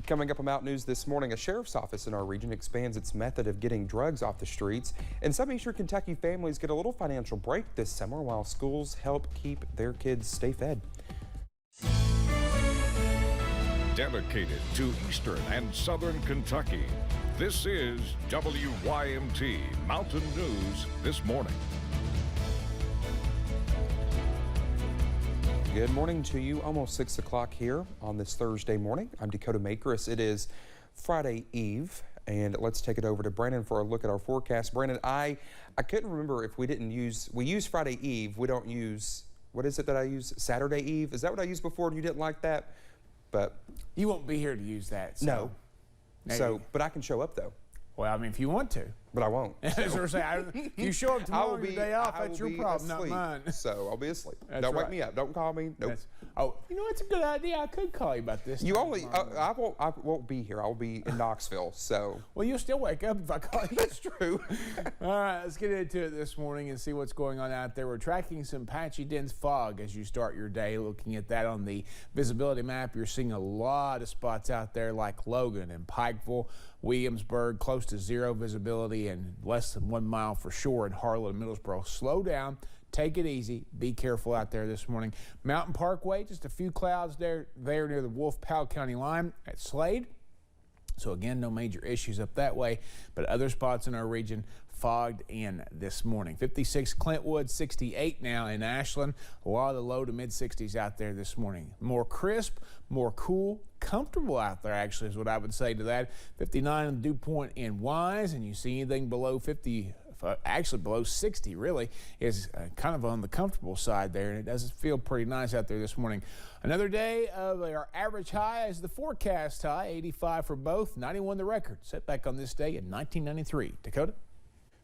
Coming up on Mountain News this morning, a sheriff's office in our region expands its method of getting drugs off the streets, and some Eastern Kentucky families get a little financial break this summer while schools help keep their kids stay fed. Dedicated to Eastern and Southern Kentucky, this is WYMT Mountain News this morning. Good morning to you. Almost 6 o'clock here on this Thursday morning. I'm Dakota Makris. It is Friday Eve, and let's take it over to Brandon for a look at our forecast. Brandon, I couldn't remember if we use Friday Eve. We don't use, what is it that I use? Saturday Eve? Is that what I used before and you didn't like that? But you won't be here to use that. So. No. But I can show up though. Well, I mean, if you want to. But I won't. So. If you show up tomorrow on your day off, that's your problem, asleep, not mine. So I'll be asleep. That's Don't right. wake me up. Don't call me. Nope. You know, it's a good idea. I could call you about this. You only, I won't be here. I'll be in Knoxville, so. Well, you'll still wake up if I call you. That's true. All right, let's get into it this morning and see what's going on out there. We're tracking some patchy dense fog as you start your day. Looking at that on the visibility map, you're seeing a lot of spots out there like Logan and Pikeville, Williamsburg, close to zero visibility and less than 1 mile for sure in Harlan and Middlesboro. Slow down. Take it easy. Be careful out there this morning. Mountain Parkway, just a few clouds there near the Wolf-Powell County line at Slade. So again, no major issues up that way, but other spots in our region fogged in this morning. 56 Clintwood, 68 now in Ashland. A lot of the low to mid 60s out there this morning. More crisp, more cool, comfortable out there actually is what I would say to that. 59 in Dew Point in Wise, and you see anything below 50, actually below 60 really, is kind of on the comfortable side there, and it does feel pretty nice out there this morning. Another day of our average high is the forecast high, 85 for both, 91 the record, set back on this day in 1993. Dakota?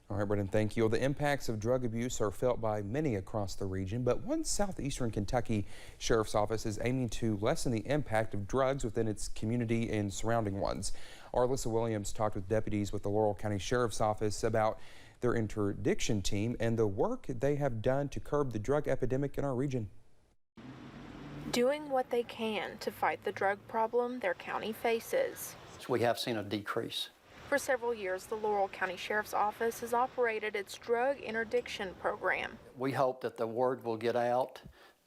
All right, Brendan, thank you. The impacts of drug abuse are felt by many across the region, but one southeastern Kentucky sheriff's office is aiming to lessen the impact of drugs within its community and surrounding ones. Our Alyssa Williams talked with deputies with the Laurel County Sheriff's Office about their interdiction team and the work they have done to curb the drug epidemic in our region. Doing what they can to fight the drug problem their county faces. We have seen a decrease. For several years, the Laurel County Sheriff's Office has operated its drug interdiction program. We hope that the word will get out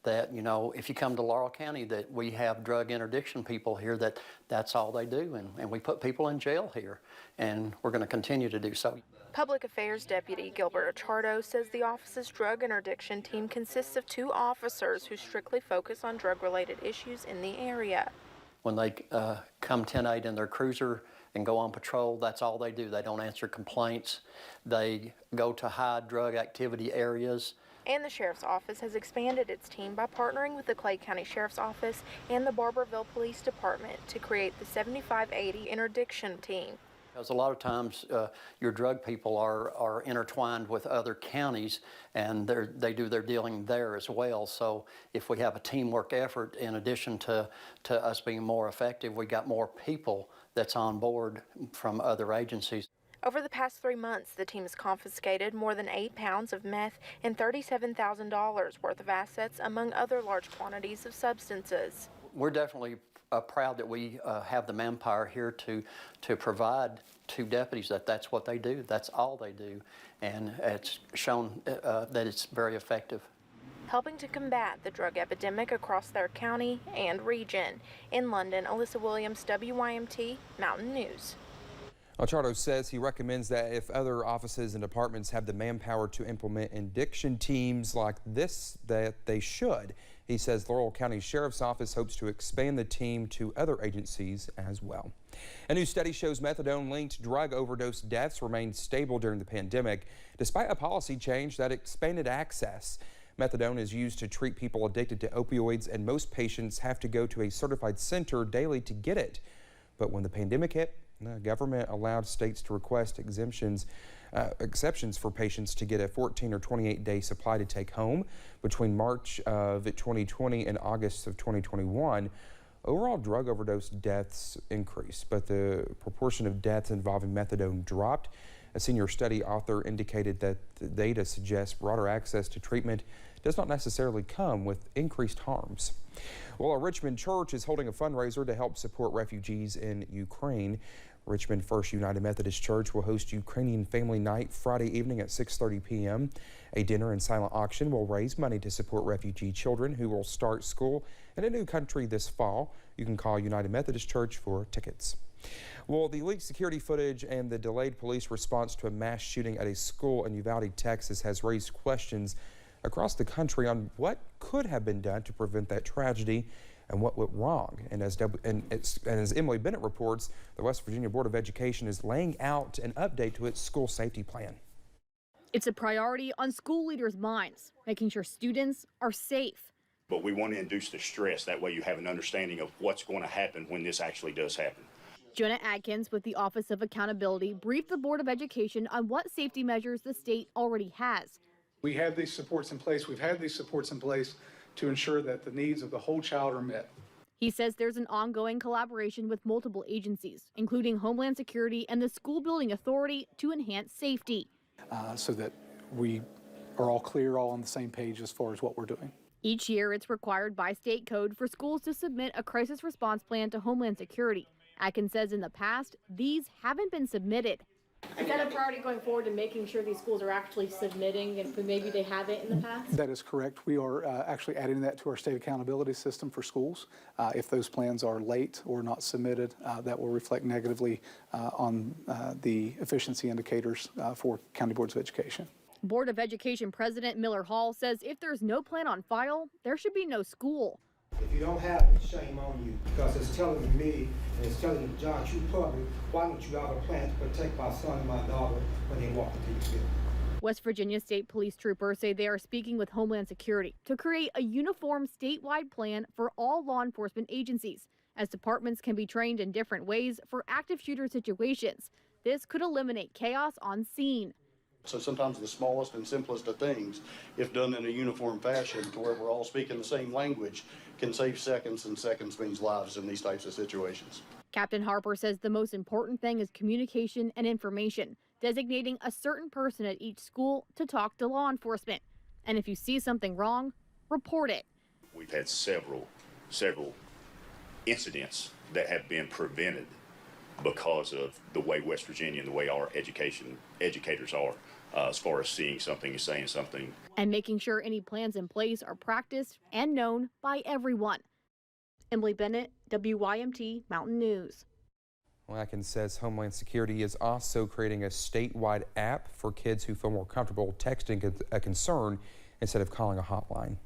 that, you know, if you come to Laurel County, that we have drug interdiction people here, that's all they do, and we put people in jail here, and we're going to continue to do so. Public Affairs Deputy Gilbert Achardo says the office's drug interdiction team consists of 2 officers who strictly focus on drug-related issues in the area. When they come 10-8 in their cruiser and go on patrol, that's all they do. They don't answer complaints. They go to high drug activity areas. And the Sheriff's Office has expanded its team by partnering with the Clay County Sheriff's Office and the Barberville Police Department to create the 7580 interdiction team. Because a lot of times your drug people are intertwined with other counties, and they do their dealing there as well. So if we have a teamwork effort, in addition to us being more effective, we got more people that's on board from other agencies. Over the past 3 months, the team has confiscated more than 8 pounds of meth and $37,000 worth of assets, among other large quantities of substances. We're definitely proud that we have the manpower here to provide 2 deputies that's what they do. That's all they do, and it's shown that it's very effective. Helping to combat the drug epidemic across their county and region. In London, Alyssa Williams, WYMT Mountain News. Achardo says he recommends that if other offices and departments have the manpower to implement interdiction teams like this, that they should. He says Laurel County Sheriff's Office hopes to expand the team to other agencies as well. A new study shows methadone-linked drug overdose deaths remained stable during the pandemic, despite a policy change that expanded access. Methadone is used to treat people addicted to opioids, and most patients have to go to a certified center daily to get it. But when the pandemic hit, the government allowed states to request exceptions for patients to get a 14 or 28-day supply to take home. Between March of 2020 and August of 2021, overall drug overdose deaths increased, but the proportion of deaths involving methadone dropped. A senior study author indicated that the data suggests broader access to treatment does not necessarily come with increased harms. Well, a Richmond church is holding a fundraiser to help support refugees in Ukraine. Richmond First United Methodist Church will host Ukrainian Family Night Friday evening at 6:30 p.m. A dinner and silent auction will raise money to support refugee children who will start school in a new country this fall. You can call United Methodist Church for tickets. Well, the leaked security footage and the delayed police response to a mass shooting at a school in Uvalde, Texas has raised questions across the country on what could have been done to prevent that tragedy and what went wrong. And as Emily Bennett reports, the West Virginia Board of Education is laying out an update to its school safety plan. It's a priority on school leaders' minds, making sure students are safe. But we want to induce the stress. That way you have an understanding of what's going to happen when this actually does happen. Jenna Adkins with the Office of Accountability briefed the Board of Education on what safety measures the state already has. We have these supports in place. We've had these supports in place to ensure that the needs of the whole child are met. He says there's an ongoing collaboration with multiple agencies, including Homeland Security and the School Building Authority, to enhance safety. So that we are all clear, all on the same page as far as what we're doing. Each year, it's required by state code for schools to submit a crisis response plan to Homeland Security. Atkins says in the past, these haven't been submitted. Is that a priority going forward to making sure these schools are actually submitting and maybe they haven't in the past? That is correct. We are actually adding that to our state accountability system for schools. If those plans are late or not submitted, that will reflect negatively on the efficiency indicators for county boards of education. Board of Education President Miller Hall says if there's no plan on file, there should be no school. If you don't have it, shame on you, because it's telling me and it's telling the John True Public, why don't you have a plan to protect my son and my daughter when they walk into the building? West Virginia State Police troopers say they are speaking with Homeland Security to create a uniform statewide plan for all law enforcement agencies, as departments can be trained in different ways for active shooter situations. This could eliminate chaos on scene. So sometimes the smallest and simplest of things, if done in a uniform fashion to where we're all speaking the same language, can save seconds, and seconds means lives in these types of situations. Captain Harper says the most important thing is communication and information, designating a certain person at each school to talk to law enforcement. And if you see something wrong, report it. We've had several incidents that have been prevented because of the way West Virginia and the way our educators are as far as seeing something and saying something. And making sure any plans in place are practiced and known by everyone. Emily Bennett, WYMT Mountain News. Well, Atkins says Homeland Security is also creating a statewide app for kids who feel more comfortable texting a concern instead of calling a hotline.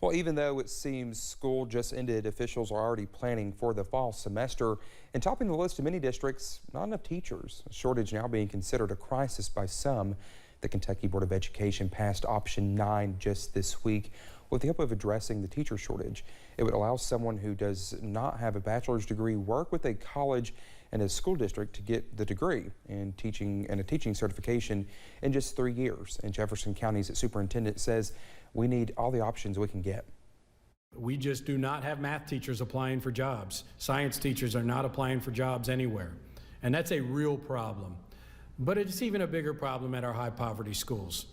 Well, even though it seems school just ended, officials are already planning for the fall semester. And topping the list in many districts, not enough teachers. A shortage now being considered a crisis by some. The Kentucky Board of Education passed Option 9 just this week with the hope of addressing the teacher shortage. It would allow someone who does not have a bachelor's degree work with a college and a school district to get the degree in teaching and a teaching certification in just 3 years. And Jefferson County's superintendent says we need all the options we can get. We just do not have math teachers applying for jobs. Science teachers are not applying for jobs anywhere. And that's a real problem. But it's even a bigger problem at our high poverty schools.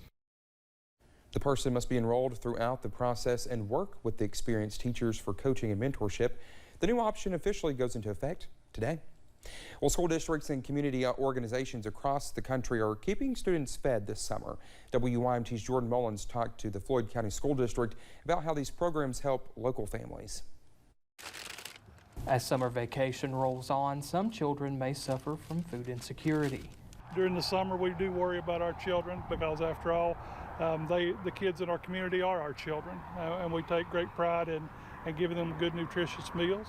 The person must be enrolled throughout the process and work with the experienced teachers for coaching and mentorship. The new option officially goes into effect today. Well, school districts and community organizations across the country are keeping students fed this summer. WYMT's Jordan Mullins talked to the Floyd County School District about how these programs help local families. As summer vacation rolls on, some children may suffer from food insecurity. During the summer, we do worry about our children because, after all, the kids in our community are our children, and we take great pride in giving them good, nutritious meals.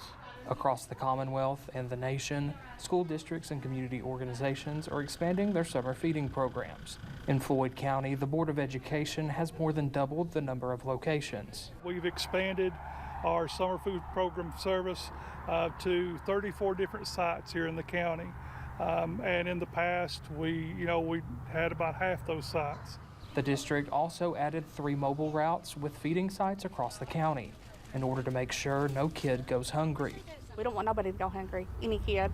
Across the Commonwealth and the nation, school districts and community organizations are expanding their summer feeding programs. In Floyd County, the Board of Education has more than doubled the number of locations. We've expanded our summer food program service to 34 different sites here in the county. And in the past, we had about half those sites. The district also added 3 mobile routes with feeding sites across the county in order to make sure no kid goes hungry. We don't want nobody to go hungry. Any kid,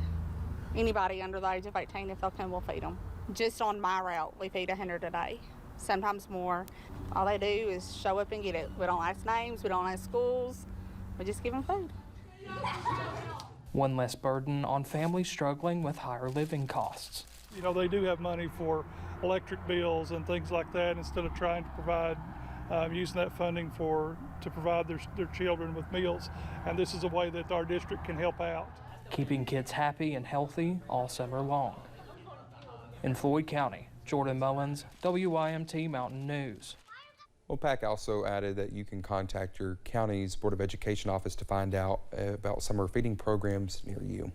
anybody under the age of 18, if they'll come, we'll feed them. Just on my route, we feed 100 a day. sometimes more. All they do is show up and get it. We don't ask names, we don't ask schools, we just give them food. One less burden on families struggling with higher living costs. You know, they do have money for electric bills and things like that instead of trying to provide, using that funding to provide their children with meals. And this is a way that our district can help out. Keeping kids happy and healthy all summer long. In Floyd County, Jordan Mullins, WYMT Mountain News. Well, PAC also added that you can contact your county's Board of Education office to find out about summer feeding programs near you.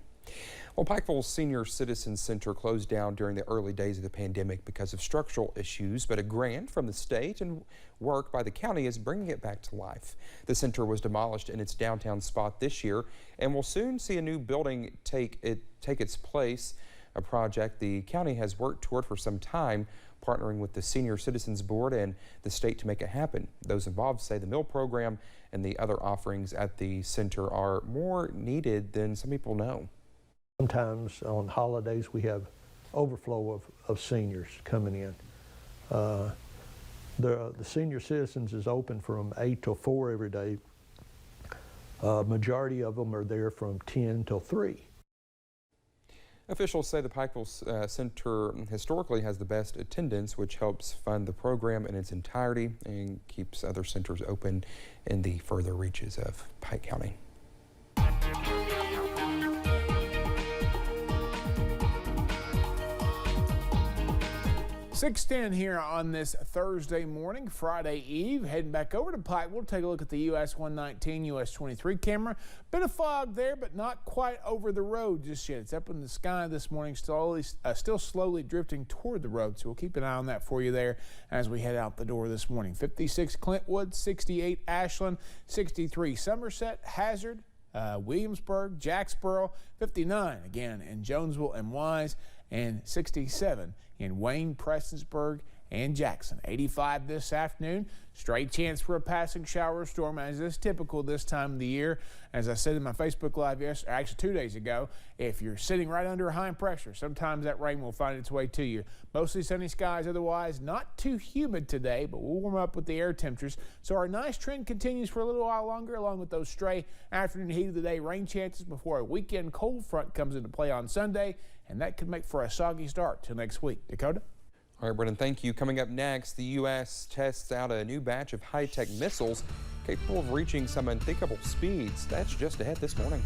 Well, Pikeville Senior Citizens Center closed down during the early days of the pandemic because of structural issues, but a grant from the state and work by the county is bringing it back to life. The center was demolished in its downtown spot this year and will soon see a new building take its place, a project the county has worked toward for some time, partnering with the Senior Citizens Board and the state to make it happen. Those involved say the meal program and the other offerings at the center are more needed than some people know. Sometimes on holidays we have overflow of seniors coming in. The Senior Citizens is open from 8 till 4 every day. Majority of them are there from 10 till 3. Officials say the Pikeville Center historically has the best attendance, which helps fund the program in its entirety and keeps other centers open in the further reaches of Pike County. 6:10 here on this Thursday morning, Friday Eve. Heading back over to Pike, we'll take a look at the US 119, US 23 camera. Bit of fog there, but not quite over the road just yet. It's up in the sky this morning, still slowly drifting toward the road. So we'll keep an eye on that for you there as we head out the door this morning. 56 Clintwood, 68 Ashland, 63 Somerset, Hazard, Williamsburg, Jacksboro, 59 again in Jonesville and Wise, and 67 in Wayne, Prestonsburg, and Jackson. 85 this afternoon. Straight chance for a passing shower or storm, as is typical this time of the year. As I said in my Facebook Live actually 2 days ago, if you're sitting right under high pressure, sometimes that rain will find its way to you. Mostly sunny skies otherwise. Not too humid today, but we'll warm up with the air temperatures. So our nice trend continues for a little while longer, along with those stray afternoon heat of the day rain chances before a weekend cold front comes into play on Sunday, and that could make for a soggy start till next week. Dakota? All right, Brendan, thank you. Coming up next, the U.S. tests out a new batch of high-tech missiles capable of reaching some unthinkable speeds. That's just ahead this morning.